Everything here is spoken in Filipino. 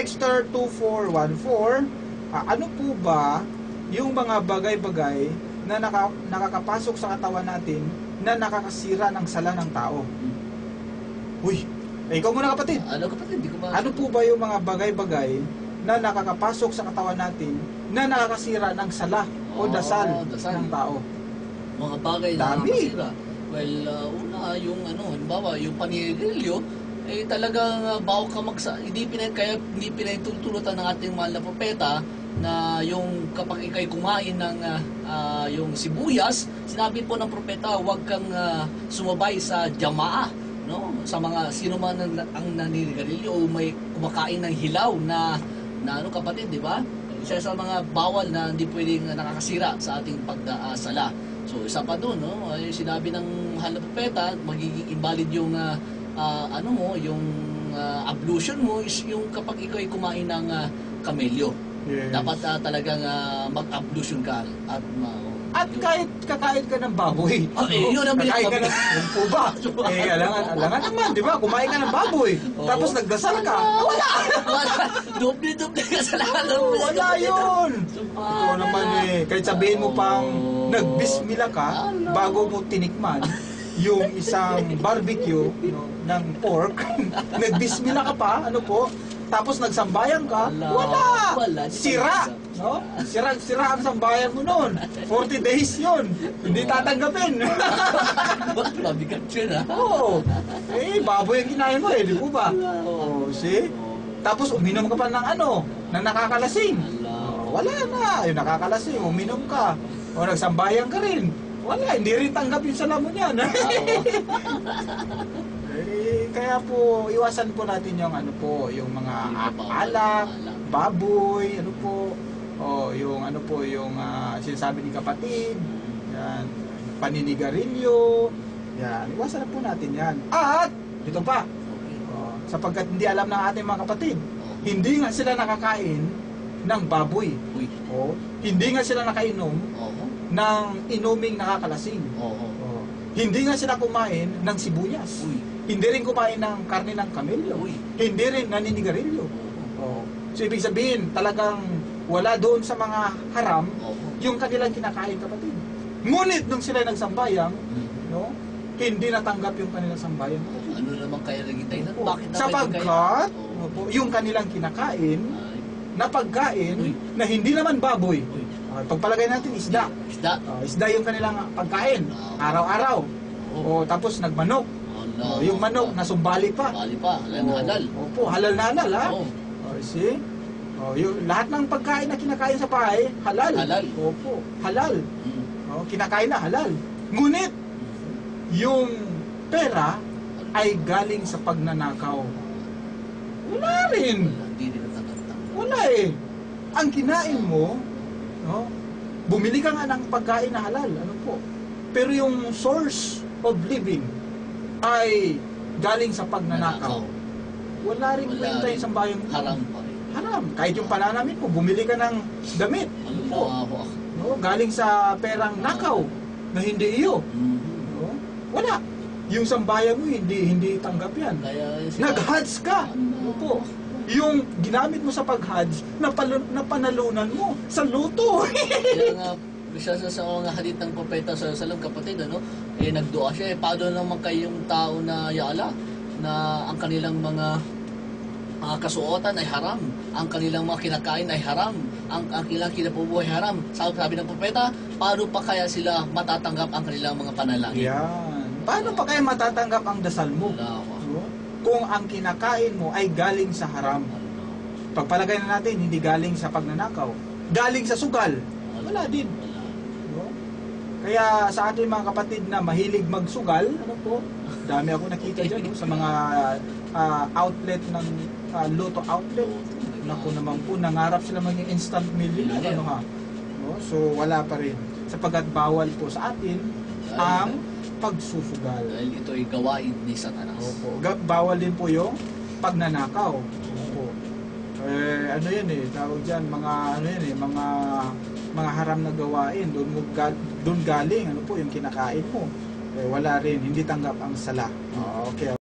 Dexter 2414, ano po ba yung mga bagay-bagay na nakakapasok sa katawan natin na nakakasira ng sala ng tao? Uy, ikaw muna kapatid. Ano kapatid? Hindi ko ba... Ano po ba yung mga bagay-bagay na nakakapasok sa katawan natin na nakakasira ng sala o dasal ng tao? Mga bagay na nakakasira. Well, una, yung halimbawa, yung paninigarilyo, talagang bago ka hindi pinahintulutan ng ating mahal na propeta na yung kapag ikay kumain ng yung sibuyas, sinabi po ng propeta, huwag kang sumabay sa jamaa, no? Sa mga sino man ang naninigarilyo o may kumakain ng hilaw na kapatid, di ba? Isa sa mga bawal na hindi pwedeng nakakasira sa ating pagdasala. So isa pa doon, no? Ay sinabi ng mahal na propeta, magiging invalid yung yung ablution mo is yung kapag ikaw ay kumain ng kamelyo. Yes. Dapat talagang mag-ablution ka at kahit kakain ka ng baboy. Yun ang kakain ka ng puba. Alangan naman, di ba? Kumain ka ng baboy. Tapos nagdasal ka. Wala! Doble kasalanan mo. Wala yun! Ito naman kahit sabihin mo pang nagbismila ka bago mo tinikman yung isang barbecue ng pork, nagbismila ka pa, tapos nagsambayan ka, wala! Sira! No? Sira ang sambayan mo noon. 40 days yun. Hindi tatanggapin. Mabigat yun, ha? Oo. Baboy ang kinain mo di po ba? See? Tapos uminom ka pa ng ng nakakalasing. Wala na. Yung nakakalasing, uminom ka. O nagsambayan ka rin. Wala, hindi rin tanggap yung sala mo niyan. Kaya po, iwasan po natin yung yung mga alak, baboy, yung yung sinasabi ni kapatid, yan, paninigarilyo, yan, iwasan na po natin yan. At, ito pa, sapagkat hindi alam ng ating mga kapatid, hindi nga sila nakakain ng baboy. Hindi nga sila nakainom ng inuming nakakalasing. Hindi nga sila kumain ng sibuyas. Hindi rin kumain ng karne ng kamelyo. Hindi rin naninigarilyo. So ibig sabihin, talagang wala doon sa mga haram yung kanilang kinakain, kapatid. Ngunit nung sila nagsambayang, hindi natanggap yung kanilang sambayang. Ano naman kaya nagitay na? Sapagkat yung kanilang kinakain na pagkain na hindi naman baboy. Pagpalagay natin isda. Isda yung kanilang pagkain araw-araw. Tapos nagmanok. Yung manok nasumbali pa. Halal na halal. Opo, halal na halal, ha? See? Yung lahat ng pagkain na kinakain sa bahay, halal. Opo, halal. Kinakain na halal. Ngunit yung pera ay galing sa pagnanakaw. Wala rin. Wala Ang kinain mo, bumili ka nga ng pagkain na halal, pero yung source of living ay galing sa pagnanakaw. Wala rin kwenta yung sambayan mo. Haram. Kahit yung pananamit mo, bumili ka ng damit. Galing sa perang nakaw na hindi iyo. Wala. Yung sambayan mo, hindi tanggap yan. Nag-hajj ka. Yung ginamit mo sa pag-hajj, napanalunan mo sa luto. Kaya nga, isa sa mga hadith ng propeta sa salam, kapatid, nagdua siya. Paano naman kayong tao na yala na ang kanilang mga kasuotan ay haram, ang kanilang mga kinakain ay haram, ang kanilang kinabubuhay ay haram. Sabi ng propeta, paano pa kaya sila matatanggap ang kanilang mga panalangin? Yan. Paano pa kaya matatanggap ang dasal mo? Kung ang kinakain mo ay galing sa haram. Pagpalagay na natin, hindi galing sa pagnanakaw. Galing sa sugal. Wala din. Kaya sa ating mga kapatid na mahilig magsugal, dami ako nakita dyan sa mga outlet ng Lotto outlet. Naku naman po, nangarap sila maging instant millionaire. So wala pa rin. Sapagkat bawal po sa atin ang pagsusugal. Dahil ito ay gawain ni Satanas. Bawal din po yung pagnanakaw. Yan tawag dyan, mga haram na gawain. Doon galing, yung kinakain mo. Wala rin, hindi tanggap ang sala. Okay.